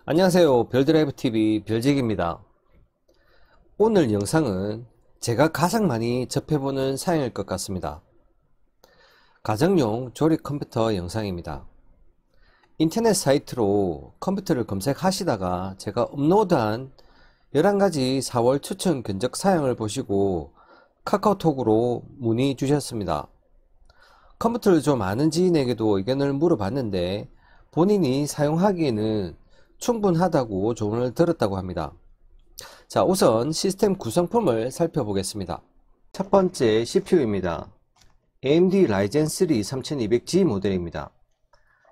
안녕하세요. 별드라이브TV 별재기입니다. 오늘 영상은 제가 가장 많이 접해보는 사양일 것 같습니다. 가정용 조립 컴퓨터 영상입니다. 인터넷 사이트로 컴퓨터를 검색하시다가 제가 업로드한 11가지 4월 추천 견적 사양을 보시고 카카오톡으로 문의 주셨습니다. 컴퓨터를 좀 아는 지인에게도 의견을 물어봤는데 본인이 사용하기에는 충분하다고 조언을 들었다고 합니다. 자, 우선 시스템 구성품을 살펴보겠습니다. 첫 번째 CPU입니다. AMD Ryzen 3 3200G 모델입니다.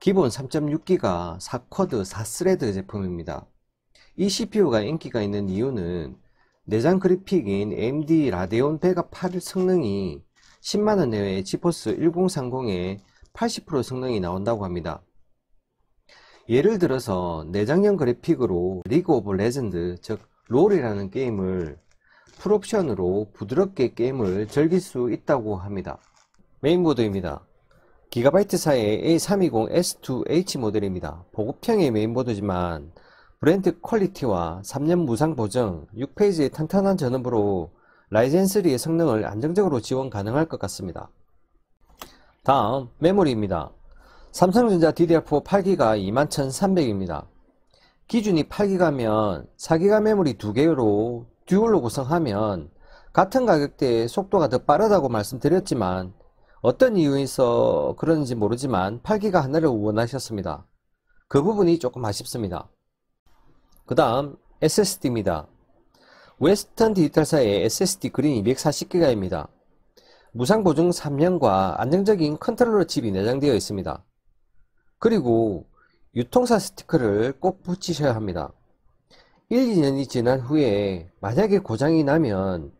기본 3.6기가 4쿼드 4스레드 제품입니다. 이 CPU가 인기가 있는 이유는 내장 그래픽인 AMD 라데온 베가 8 성능이 10만원 내외의 지포스 1030에 80% 성능이 나온다고 합니다. 예를 들어서 내장형 그래픽으로 리그 오브 레전드 즉 롤이라는 게임을 풀옵션으로 부드럽게 게임을 즐길 수 있다고 합니다. 메인보드입니다. 기가바이트사의 A320S2H 모델입니다. 보급형의 메인보드지만 브랜드 퀄리티와 3년 무상 보증, 6페이지의 탄탄한 전원부로 라이젠 3의 성능을 안정적으로 지원 가능할 것 같습니다. 다음 메모리입니다. 삼성전자 DDR4 8기가 21,300입니다. 기준이 8기가면 4기가 메모리 2개로 듀얼로 구성하면 같은 가격대에 속도가 더 빠르다고 말씀드렸지만 어떤 이유에서 그런지 모르지만 8기가 하나를 원하셨습니다. 그 부분이 조금 아쉽습니다. 그 다음 SSD입니다. 웨스턴 디지털사의 SSD 그린 240기가입니다. 무상보증 3년과 안정적인 컨트롤러 칩이 내장되어 있습니다. 그리고 유통사 스티커를 꼭 붙이셔야 합니다. 1, 2년이 지난 후에 만약에 고장이 나면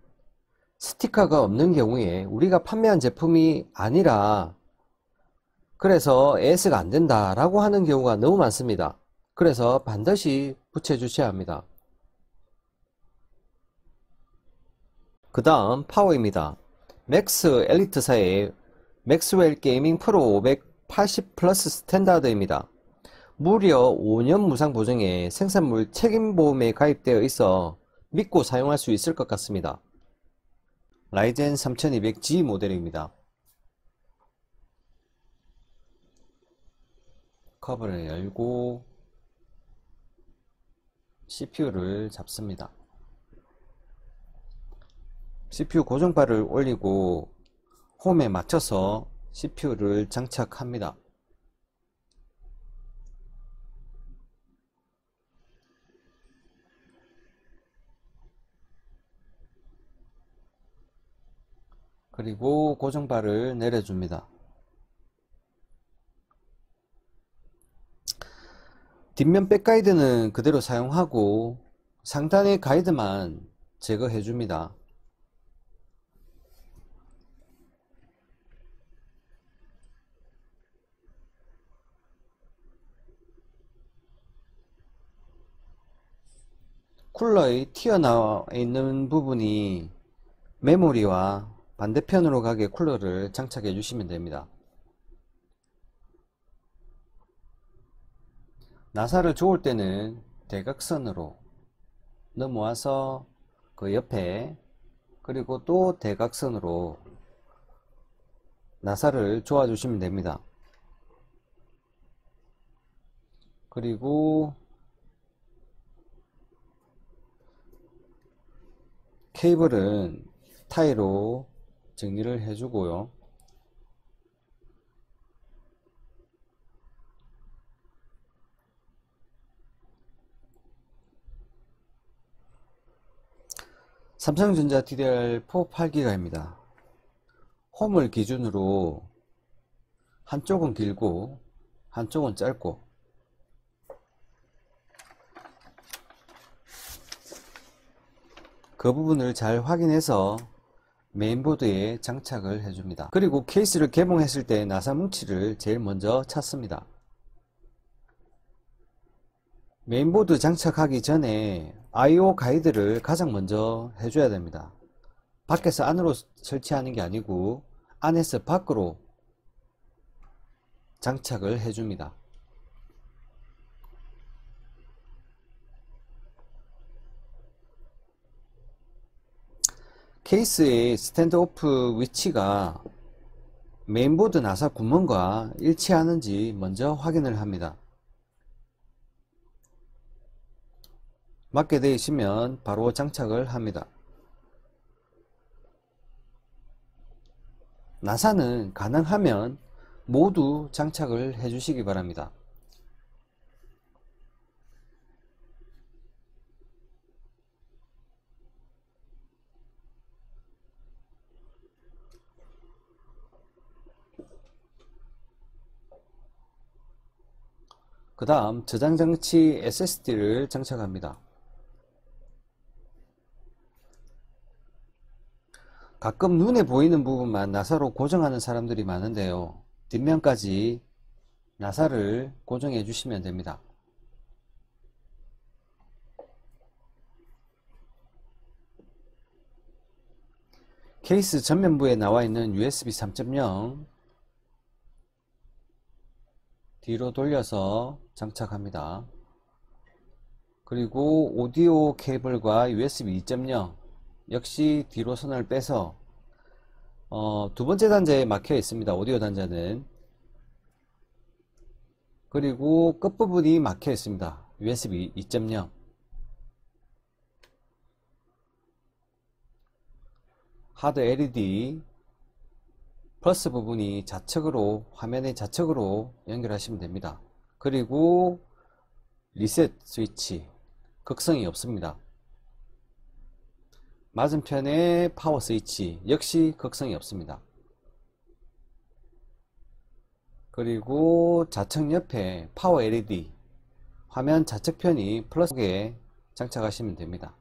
스티커가 없는 경우에 우리가 판매한 제품이 아니라 그래서 AS가 안된다 라고 하는 경우가 너무 많습니다. 그래서 반드시 붙여 주셔야 합니다. 그 다음 파워입니다. 맥스 엘리트사의 맥스웰 게이밍 프로 580 플러스 스탠다드입니다. 무려 5년 무상 보증에 생산물 책임보험에 가입되어 있어 믿고 사용할 수 있을 것 같습니다. 라이젠 3200G 모델입니다. 커버를 열고 CPU를 잡습니다. CPU 고정바를 올리고 홈에 맞춰서 CPU를 장착합니다. 그리고 고정바를 내려줍니다. 뒷면 백가이드는 그대로 사용하고 상단의 가이드만 제거해 줍니다. 쿨러의 튀어나와 있는 부분이 메모리와 반대편으로 가게 쿨러를 장착해 주시면 됩니다. 나사를 조을 때는 대각선으로 넘어와서 그 옆에 그리고 또 대각선으로 나사를 조아 주시면 됩니다. 그리고 케이블은 타이로 정리를 해주고요. 삼성전자 DDR4 8기가입니다. 홈을 기준으로 한쪽은 길고 한쪽은 짧고 그 부분을 잘 확인해서 메인보드에 장착을 해줍니다. 그리고 케이스를 개봉했을 때 나사 뭉치를 제일 먼저 찾습니다. 메인보드 장착하기 전에 I/O 가이드를 가장 먼저 해줘야 됩니다. 밖에서 안으로 설치하는 게 아니고 안에서 밖으로 장착을 해줍니다. 케이스의 스탠드오프 위치가 메인보드 나사 구멍과 일치하는지 먼저 확인을 합니다. 맞게 되어 있으면 바로 장착을 합니다. 나사는 가능하면 모두 장착을 해 주시기 바랍니다. 그 다음 저장장치 SSD를 장착합니다. 가끔 눈에 보이는 부분만 나사로 고정하는 사람들이 많은데요, 뒷면까지 나사를 고정해 주시면 됩니다. 케이스 전면부에 나와 있는 USB 3.0 뒤로 돌려서 장착합니다. 그리고 오디오 케이블과 USB 2.0 역시 뒤로 선을 빼서 두 번째 단자에 막혀 있습니다. 오디오 단자는. 그리고 끝부분이 막혀 있습니다. USB 2.0. 하드 LED 플러스 부분이 좌측으로, 화면의 좌측으로 연결하시면 됩니다. 그리고 리셋 스위치, 극성이 없습니다. 맞은편에 파워 스위치 역시 극성이 없습니다. 그리고 좌측 옆에 파워 LED, 화면 좌측편이 플러스에 장착하시면 됩니다.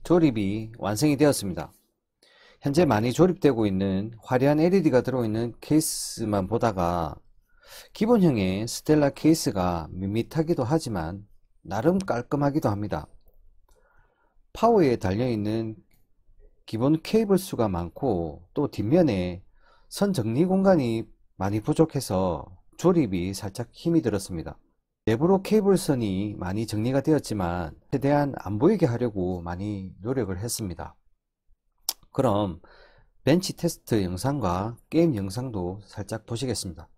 조립이 완성이 되었습니다. 현재 많이 조립되고 있는 화려한 LED가 들어있는 케이스만 보다가 기본형의 스텔라 케이스가 밋밋하기도 하지만 나름 깔끔하기도 합니다. 파워에 달려있는 기본 케이블 수가 많고, 또 뒷면에 선 정리 공간이 많이 부족해서 조립이 살짝 힘이 들었습니다. 내부로 케이블선이 많이 정리가 되었지만 최대한 안 보이게 하려고 많이 노력을 했습니다. 그럼 벤치 테스트 영상과 게임 영상도 살짝 보시겠습니다.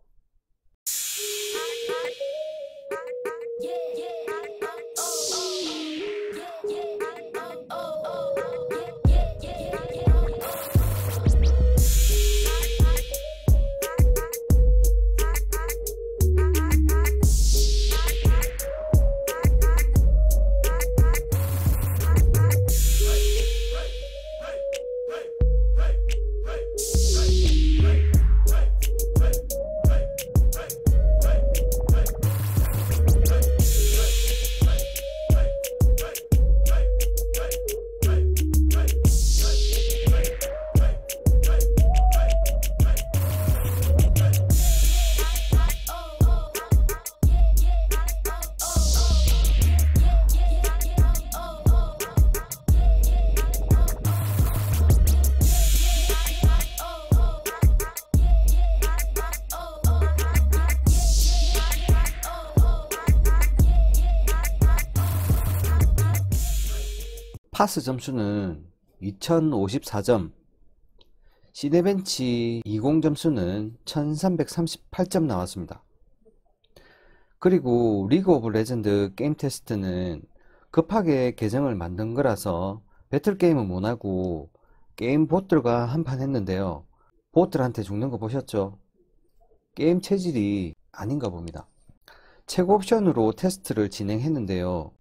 파스 점수는 2054점, 시네벤치 20 점수는 1338점 나왔습니다. 그리고 리그 오브 레전드 게임 테스트는 급하게 계정을 만든 거라서 배틀게임은 못하고 게임 봇들과 한판 했는데요. 봇들한테 죽는 거 보셨죠? 게임 체질이 아닌가 봅니다. 최고 옵션으로 테스트를 진행했는데요.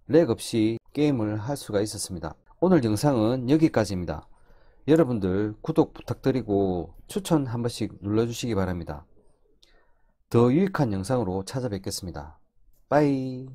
렉 없이 게임을 할 수가 있었습니다. 오늘 영상은 여기까지입니다. 여러분들 구독 부탁드리고 추천 한 번씩 눌러주시기 바랍니다. 더 유익한 영상으로 찾아뵙겠습니다. 빠이.